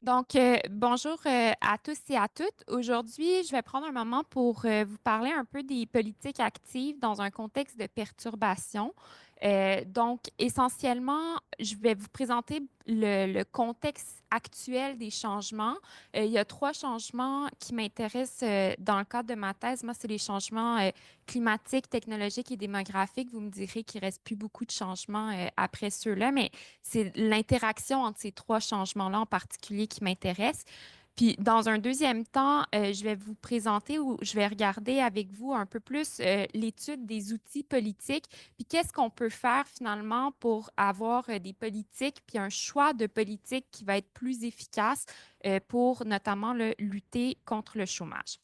Bonjour à tous et à toutes. Aujourd'hui, je vais prendre un moment pour vous parler un peu des politiques actives dans un contexte de perturbation. Essentiellement, je vais vous présenter le contexte actuel des changements. Il y a trois changements qui m'intéressent dans le cadre de ma thèse. Moi, c'est les changements climatiques, technologiques et démographiques. Vous me direz qu'il reste plus beaucoup de changements après ceux-là, mais c'est l'interaction entre ces trois changements-là en particulier qui m'intéresse. Puis, dans un deuxième temps, je vais vous présenter ou je vais regarder avec vous un peu plus l'étude des outils politiques, puis qu'est-ce qu'on peut faire finalement pour avoir des politiques, puis un choix de politique qui va être plus efficace pour notamment lutter contre le chômage.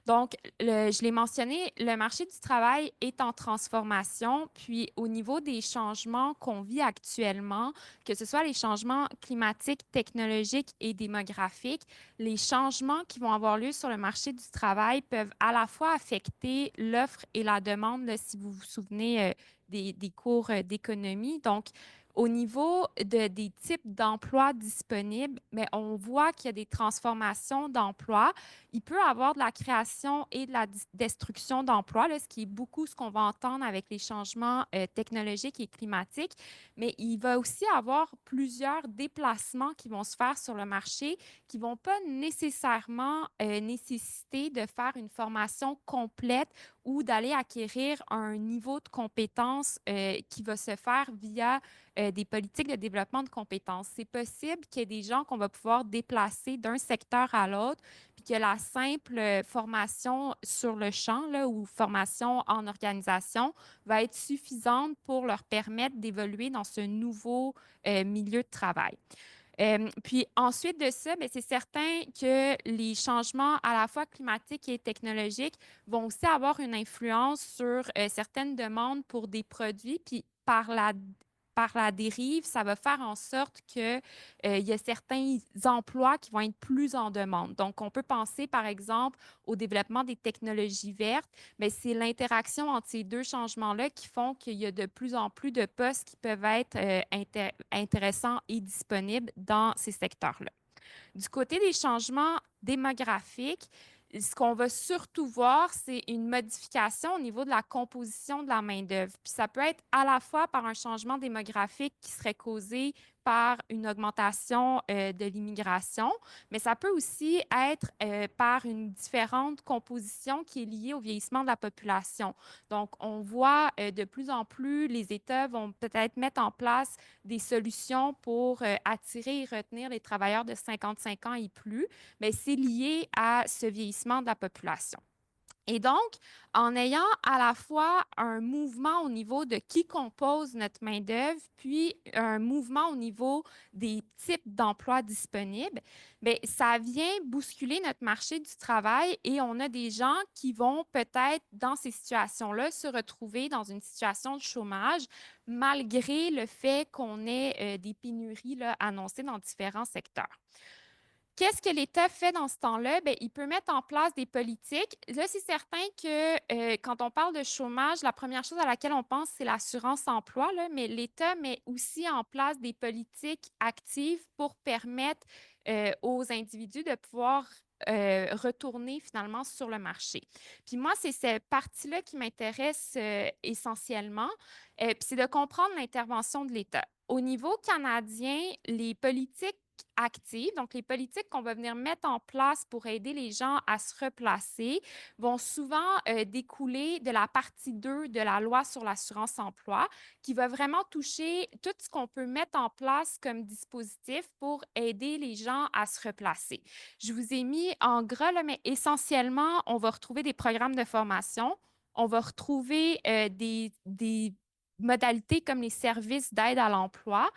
Je l'ai mentionné, le marché du travail est en transformation, puis au niveau des changements qu'on vit actuellement, que ce soit les changements climatiques, technologiques et démographiques, les changements qui vont avoir lieu sur le marché du travail peuvent à la fois affecter l'offre et la demande, là, si vous vous souvenez des cours d'économie. Donc, au niveau des types d'emplois disponibles, mais on voit qu'il y a des transformations d'emplois. Il peut y avoir de la création et de la destruction d'emplois, là, ce qui est beaucoup ce qu'on va entendre avec les changements technologiques et climatiques, mais il va aussi avoir plusieurs déplacements qui vont se faire sur le marché qui ne vont pas nécessairement nécessiter de faire une formation complète ou d'aller acquérir un niveau de compétence qui va se faire via des politiques de développement de compétences. C'est possible qu'il y ait des gens qu'on va pouvoir déplacer d'un secteur à l'autre, puis que la simple formation sur le champ là, ou formation en organisation va être suffisante pour leur permettre d'évoluer dans ce nouveau milieu de travail. Puis ensuite de ça, ben, c'est certain que les changements à la fois climatiques et technologiques vont aussi avoir une influence sur certaines demandes pour des produits, puis par la dérive, ça va faire en sorte que il y a certains emplois qui vont être plus en demande. Donc, on peut penser, par exemple, au développement des technologies vertes, mais c'est l'interaction entre ces deux changements-là qui font qu'il y a de plus en plus de postes qui peuvent être intéressants et disponibles dans ces secteurs-là. Du côté des changements démographiques, ce qu'on va surtout voir, c'est une modification au niveau de la composition de la main-d'œuvre. Puis ça peut être à la fois par un changement démographique qui serait causé par une augmentation de l'immigration, mais ça peut aussi être par une différente composition qui est liée au vieillissement de la population. Donc, on voit de plus en plus les États vont peut-être mettre en place des solutions pour attirer et retenir les travailleurs de 55 ans et plus, mais c'est lié à ce vieillissement de la population. Et donc, en ayant à la fois un mouvement au niveau de qui compose notre main-d'œuvre, puis un mouvement au niveau des types d'emplois disponibles, bien, ça vient bousculer notre marché du travail et on a des gens qui vont peut-être, dans ces situations-là, se retrouver dans une situation de chômage, malgré le fait qu'on ait des pénuries là, annoncées dans différents secteurs. Qu'est-ce que l'État fait dans ce temps-là? Bien, il peut mettre en place des politiques. Là, c'est certain que quand on parle de chômage, la première chose à laquelle on pense, c'est l'assurance-emploi, là, mais l'État met aussi en place des politiques actives pour permettre aux individus de pouvoir retourner finalement sur le marché. Puis moi, c'est cette partie-là qui m'intéresse essentiellement, puis c'est de comprendre l'intervention de l'État. Au niveau canadien, les politiques actives, donc les politiques qu'on va venir mettre en place pour aider les gens à se replacer, vont souvent découler de la partie 2 de la loi sur l'assurance-emploi, qui va vraiment toucher tout ce qu'on peut mettre en place comme dispositif pour aider les gens à se replacer. Je vous ai mis en gras, là, mais essentiellement, on va retrouver des programmes de formation, on va retrouver des modalités comme les services d'aide à l'emploi.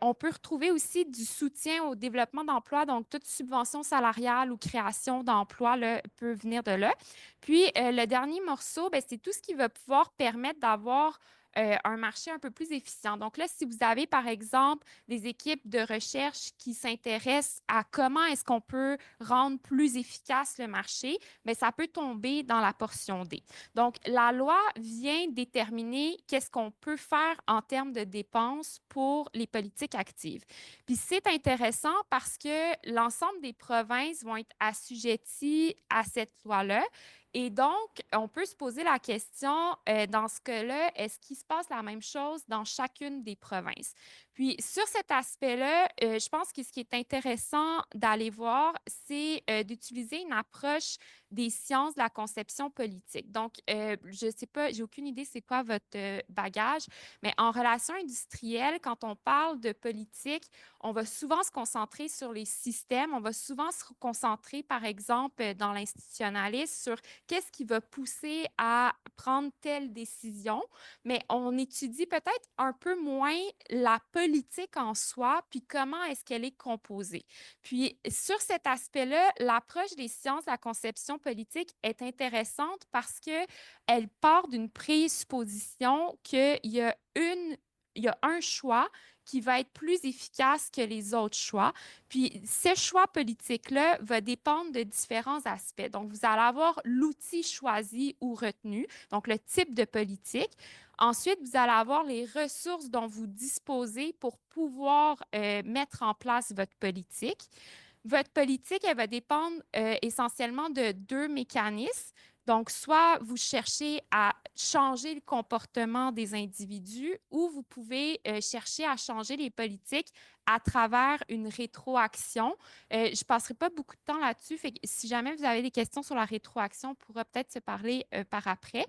On peut retrouver aussi du soutien au développement d'emplois, donc toute subvention salariale ou création d'emplois là, peut venir de là. Puis, le dernier morceau, ben, c'est tout ce qui va pouvoir permettre d'avoir un marché un peu plus efficient. Donc là, si vous avez, par exemple, des équipes de recherche qui s'intéressent à comment est-ce qu'on peut rendre plus efficace le marché, bien, ça peut tomber dans la portion D. Donc, la loi vient déterminer qu'est-ce qu'on peut faire en termes de dépenses pour les politiques actives. Puis c'est intéressant parce que l'ensemble des provinces vont être assujetties à cette loi-là. Et donc, on peut se poser la question, dans ce cas-là, est-ce qu'il se passe la même chose dans chacune des provinces? Puis, sur cet aspect-là, je pense que ce qui est intéressant d'aller voir, c'est d'utiliser une approche des sciences de la conception politique. Donc, je ne sais pas, j'ai aucune idée c'est quoi votre bagage, mais en relation industrielle, quand on parle de politique, on va souvent se concentrer sur les systèmes, on va souvent se concentrer, par exemple, dans l'institutionnalisme, sur qu'est-ce qui va pousser à prendre telle décision, mais on étudie peut-être un peu moins la politique en soi, puis comment est-ce qu'elle est composée. Puis, sur cet aspect-là, l'approche des sciences de la conception politique est intéressante parce qu'elle part d'une présupposition qu'il y a il y a un choix qui va être plus efficace que les autres choix. Puis, ce choix politique-là va dépendre de différents aspects. Donc, vous allez avoir l'outil choisi ou retenu, donc le type de politique. Ensuite, vous allez avoir les ressources dont vous disposez pour pouvoir mettre en place votre politique. Votre politique, elle va dépendre essentiellement de deux mécanismes. Donc, soit vous cherchez à changer le comportement des individus ou vous pouvez chercher à changer les politiques à travers une rétroaction. Je ne passerai pas beaucoup de temps là-dessus. Fait que si jamais vous avez des questions sur la rétroaction, on pourra peut-être se parler par après.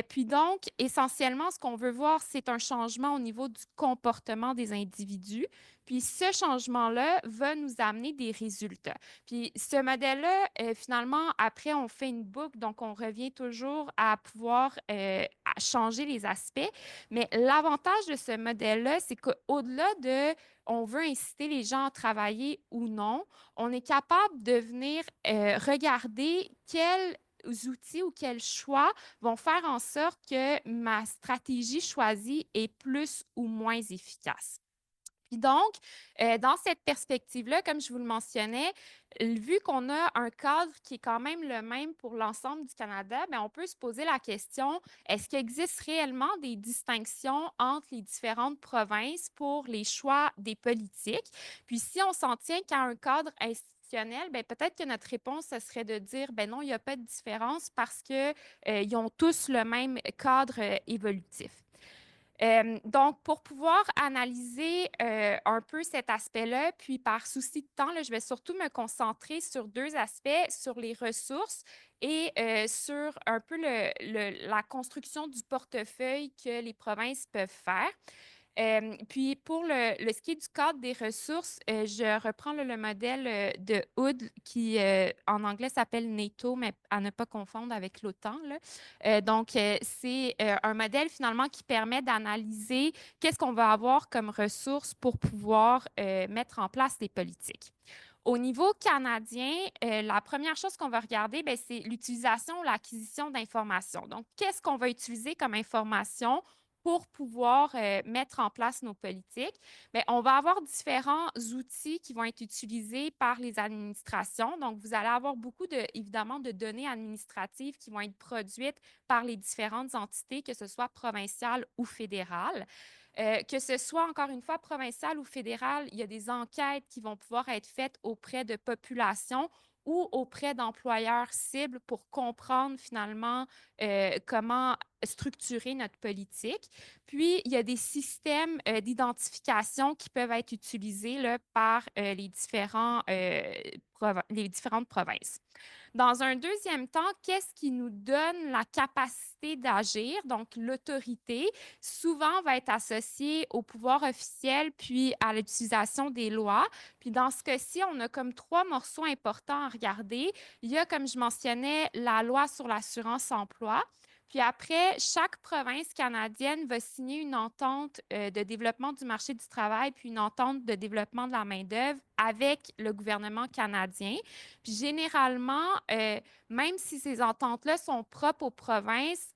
Puis donc, essentiellement, ce qu'on veut voir, c'est un changement au niveau du comportement des individus. Puis ce changement-là va nous amener des résultats. Puis ce modèle-là, finalement, après, on fait une boucle, donc on revient toujours à pouvoir à changer les aspects. Mais l'avantage de ce modèle-là, c'est qu'au-delà de on veut inciter les gens à travailler ou non, on est capable de venir regarder quels outils ou quels choix vont faire en sorte que ma stratégie choisie est plus ou moins efficace. Puis donc, dans cette perspective-là, comme je vous le mentionnais, vu qu'on a un cadre qui est quand même le même pour l'ensemble du Canada, bien, on peut se poser la question, est-ce qu'il existe réellement des distinctions entre les différentes provinces pour les choix des politiques? Puis si on s'en tient qu'à un cadre institutionnel, bien, peut-être que notre réponse, ce serait de dire, ben non, il n'y a pas de différence parce qu'ils ont tous le même cadre évolutif. Donc, pour pouvoir analyser un peu cet aspect-là, puis par souci de temps, là, je vais surtout me concentrer sur deux aspects, sur les ressources et sur un peu la construction du portefeuille que les provinces peuvent faire. Puis pour le ski du cadre des ressources, je reprends le modèle de Hood qui en anglais s'appelle NATO, mais à ne pas confondre avec l'OTAN, là. Donc, c'est un modèle finalement qui permet d'analyser qu'est-ce qu'on va avoir comme ressources pour pouvoir mettre en place des politiques. Au niveau canadien, la première chose qu'on va regarder, ben, c'est l'utilisation ou l'acquisition d'informations. Donc, qu'est-ce qu'on va utiliser comme information pour pouvoir mettre en place nos politiques? Bien, on va avoir différents outils qui vont être utilisés par les administrations. Donc, vous allez avoir beaucoup évidemment, de données administratives qui vont être produites par les différentes entités, que ce soit provinciales ou fédérales. Que ce soit, encore une fois, provincial ou fédéral, il y a des enquêtes qui vont pouvoir être faites auprès de populations ou auprès d'employeurs cibles pour comprendre finalement comment structurer notre politique. Puis, il y a des systèmes d'identification qui peuvent être utilisés là, par les différentes provinces. Dans un deuxième temps, qu'est-ce qui nous donne la capacité d'agir? Donc, l'autorité, souvent, va être associée au pouvoir officiel puis à l'utilisation des lois. Puis, dans ce cas-ci, on a comme trois morceaux importants à regarder. Il y a, comme je mentionnais, la loi sur l'assurance-emploi. Puis après, chaque province canadienne va signer une entente de développement du marché du travail puis une entente de développement de la main-d'œuvre avec le gouvernement canadien. Puis généralement, même si ces ententes-là sont propres aux provinces,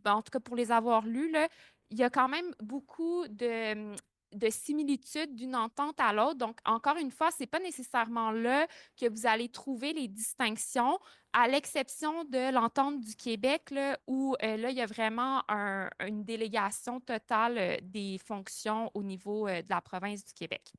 en tout cas pour les avoir lues, là, il y a quand même beaucoup de similitudes d'une entente à l'autre. Donc, encore une fois, ce n'est pas nécessairement là que vous allez trouver les distinctions, à l'exception de l'entente du Québec, là, où là, il y a vraiment une délégation totale des fonctions au niveau de la province du Québec.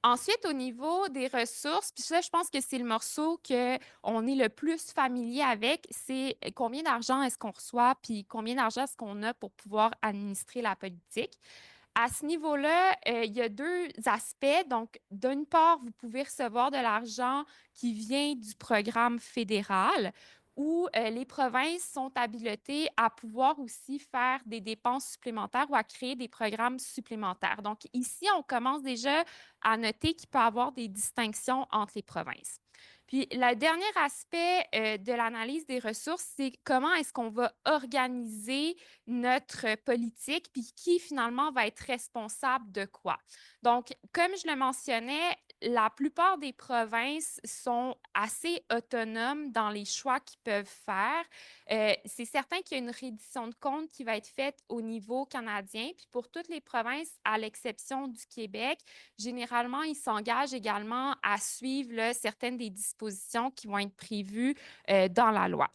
Ensuite, au niveau des ressources, puis ça, je pense que c'est le morceau qu'on est le plus familier avec, c'est combien d'argent est-ce qu'on reçoit, puis combien d'argent est-ce qu'on a pour pouvoir administrer la politique. À ce niveau-là, il y a deux aspects. Donc, d'une part, vous pouvez recevoir de l'argent qui vient du programme fédéral où les provinces sont habilitées à pouvoir aussi faire des dépenses supplémentaires ou à créer des programmes supplémentaires. Donc, ici, on commence déjà à noter qu'il peut y avoir des distinctions entre les provinces. Puis, le dernier aspect de l'analyse des ressources, c'est comment est-ce qu'on va organiser notre politique, puis qui finalement va être responsable de quoi. Donc, comme je le mentionnais, la plupart des provinces sont assez autonomes dans les choix qu'ils peuvent faire. C'est certain qu'il y a une reddition de comptes qui va être faite au niveau canadien, puis pour toutes les provinces, à l'exception du Québec, généralement, ils s'engagent également à suivre là, certaines des dispositions qui vont être prévues dans la loi.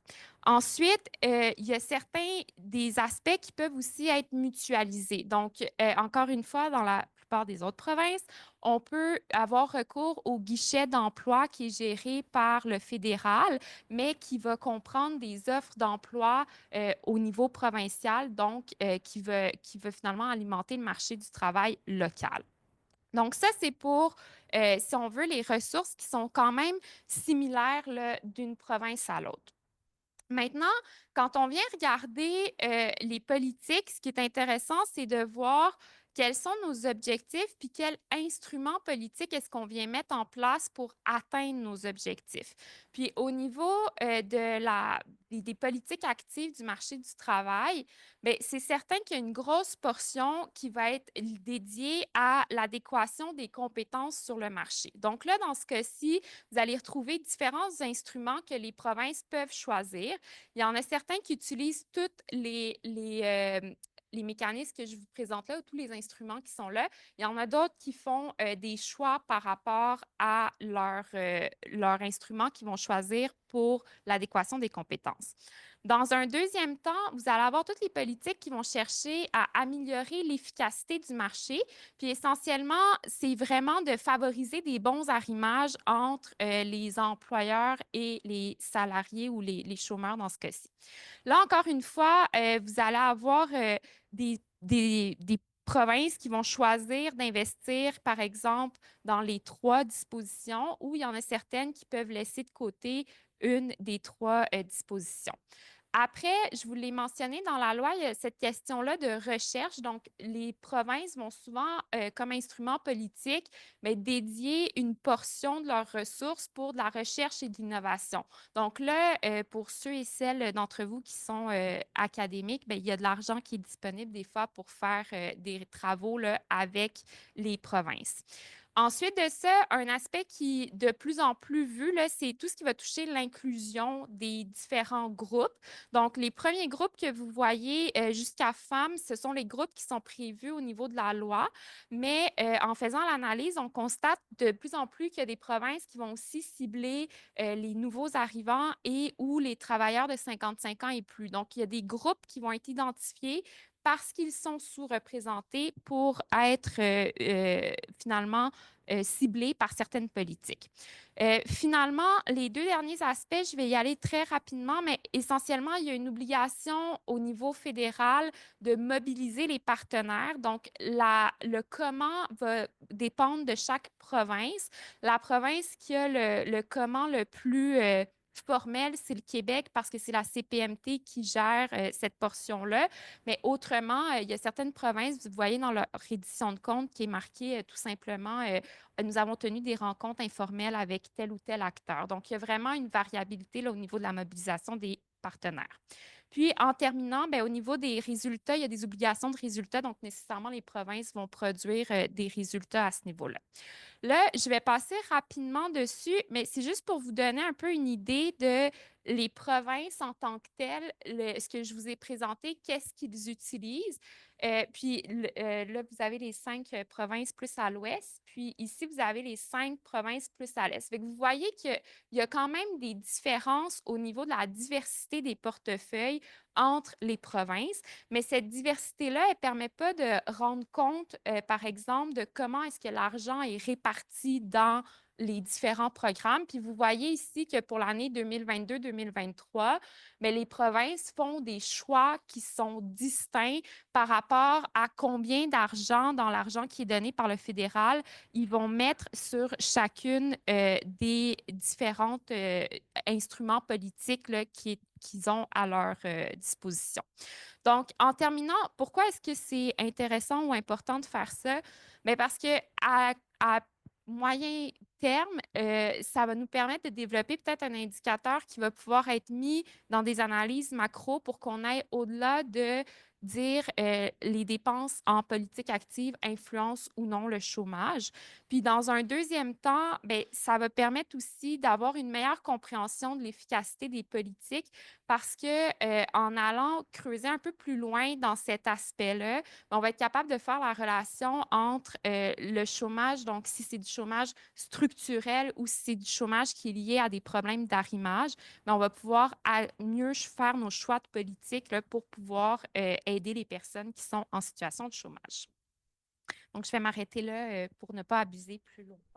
Ensuite, il y a certains des aspects qui peuvent aussi être mutualisés. Donc, encore une fois, dans la plupart des autres provinces, on peut avoir recours au guichet d'emploi qui est géré par le fédéral, mais qui va comprendre des offres d'emploi au niveau provincial, donc qui veut finalement alimenter le marché du travail local. Donc, ça, c'est pour, si on veut, les ressources qui sont quand même similaires d'une province à l'autre. Maintenant, quand on vient regarder les politiques, ce qui est intéressant, c'est de voir quels sont nos objectifs, puis quels instruments politiques est-ce qu'on vient mettre en place pour atteindre nos objectifs. Puis au niveau des politiques actives du marché du travail, bien, c'est certain qu'il y a une grosse portion qui va être dédiée à l'adéquation des compétences sur le marché. Donc là, dans ce cas-ci, vous allez retrouver différents instruments que les provinces peuvent choisir. Il y en a certains qui utilisent tous les mécanismes que je vous présente là, ou tous les instruments qui sont là. Il y en a d'autres qui font des choix par rapport à leur instrument qu'ils vont choisir pour l'adéquation des compétences. Dans un deuxième temps, vous allez avoir toutes les politiques qui vont chercher à améliorer l'efficacité du marché. Puis essentiellement, c'est vraiment de favoriser des bons arrimages entre les employeurs et les salariés ou les chômeurs dans ce cas-ci. Là, encore une fois, vous allez avoir des provinces qui vont choisir d'investir, par exemple, dans les trois dispositions, ou il y en a certaines qui peuvent laisser de côté une des trois dispositions. Après, je vous l'ai mentionné dans la loi, il y a cette question-là de recherche. Donc, les provinces vont souvent, comme instrument politique, mais dédier une portion de leurs ressources pour de la recherche et de l'innovation. Donc là, pour ceux et celles d'entre vous qui sont académiques, bien, il y a de l'argent qui est disponible des fois pour faire des travaux là, avec les provinces. Ensuite de ça, un aspect qui est de plus en plus vu, là, c'est tout ce qui va toucher l'inclusion des différents groupes. Donc, les premiers groupes que vous voyez jusqu'à femmes, ce sont les groupes qui sont prévus au niveau de la loi. Mais en faisant l'analyse, on constate de plus en plus qu'il y a des provinces qui vont aussi cibler les nouveaux arrivants et ou les travailleurs de 55 ans et plus. Donc, il y a des groupes qui vont être identifiés parce qu'ils sont sous-représentés pour être finalement ciblés par certaines politiques. Finalement, les deux derniers aspects, je vais y aller très rapidement, mais essentiellement, il y a une obligation au niveau fédéral de mobiliser les partenaires. Donc, le comment va dépendre de chaque province. La province qui a le comment le plus formel, c'est le Québec parce que c'est la CPMT qui gère cette portion-là. Mais autrement, il y a certaines provinces, vous voyez dans leur reddition de compte qui est marqué tout simplement nous avons tenu des rencontres informelles avec tel ou tel acteur. Donc, il y a vraiment une variabilité là, au niveau de la mobilisation des partenaires. Puis, en terminant, bien, au niveau des résultats, il y a des obligations de résultats. Donc, nécessairement, les provinces vont produire des résultats à ce niveau-là. Là, je vais passer rapidement dessus, mais c'est juste pour vous donner un peu une idée de les provinces en tant que telles, ce que je vous ai présenté, qu'est-ce qu'ils utilisent. Là, vous avez les 5 provinces plus à l'ouest, puis ici, vous avez les 5 provinces plus à l'est. Fait que vous voyez qu'il y a quand même des différences au niveau de la diversité des portefeuilles entre les provinces, mais cette diversité-là, elle ne permet pas de rendre compte, par exemple, de comment est-ce que l'argent est réparti dans les différents programmes. Puis vous voyez ici que pour l'année 2022-2023, mais les provinces font des choix qui sont distincts par rapport à combien d'argent dans l'argent qui est donné par le fédéral ils vont mettre sur chacune des différents instruments politiques qu'ils ont à leur disposition. Donc, en terminant, pourquoi est-ce que c'est intéressant ou important de faire ça? Bien, parce que à moyen terme, ça va nous permettre de développer peut-être un indicateur qui va pouvoir être mis dans des analyses macro pour qu'on aille au-delà de dire les dépenses en politique active influencent ou non le chômage. Puis dans un deuxième temps, bien, ça va permettre aussi d'avoir une meilleure compréhension de l'efficacité des politiques parce que en allant creuser un peu plus loin dans cet aspect-là, on va être capable de faire la relation entre le chômage, donc si c'est du chômage structurel ou si c'est du chômage qui est lié à des problèmes d'arrimage, mais on va pouvoir mieux faire nos choix de politique là, pour pouvoir aider les personnes qui sont en situation de chômage. Donc, je vais m'arrêter là pour ne pas abuser plus longtemps.